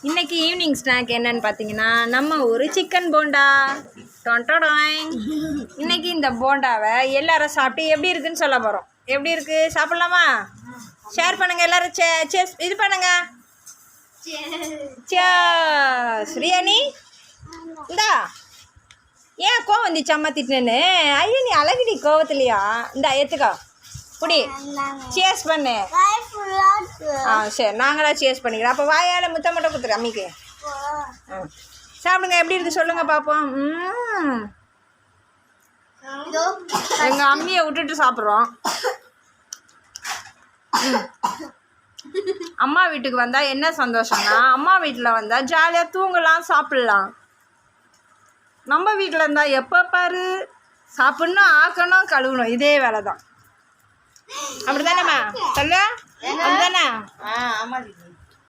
இன்னைக்கு evening snack என்னன்னு பார்த்தீங்கன்னா நம்ம ஒரு சிக்கன் போண்டா டொன்டோடாய். இன்னைக்கு இந்த போண்டாவை எல்லாரும் சாப்பிட்டு எப்படி இருக்குன்னு சொல்ல போகிறோம். எப்படி இருக்கு, சாப்பிட்லாமா? ஷேர் பண்ணுங்க எல்லாரும். சேஸ் இது பண்ணுங்க. ஸ்ரீயானி இந்தா, ஏன் கோவம் வந்துச்சு அம்மா திட்டுன்னு? ஐயோ நீ அழகுடி கோவத்துலையா? இந்தா எடுத்துக்கோ, குடி, சேஸ் பண்ணு. சரி, நாங்களாம் சேஸ் பண்ணிக்கிறோம். அப்போ வாயால் முத்த மட்டும் கொடுத்துரு அம்மிக்கு. சாப்பிடுங்க, எப்படி இருக்கு சொல்லுங்க பார்ப்போம். எங்கள் அம்மியை விட்டுட்டு சாப்பிட்றோம். அம்மா வீட்டுக்கு வந்தால் என்ன சந்தோஷம்னா, அம்மா வீட்டில் வந்தால் ஜாலியாக தூங்கலாம், சாப்பிட்லாம். நம்ம வீட்டில் இருந்தால் எப்போ பாரு சாப்பிட்ணும், ஆக்கணும், கழுவணும், இதே வேலை தான். அப்படி தானேம்மா சொல்லு? அப்படிதானே? ஆமாம்.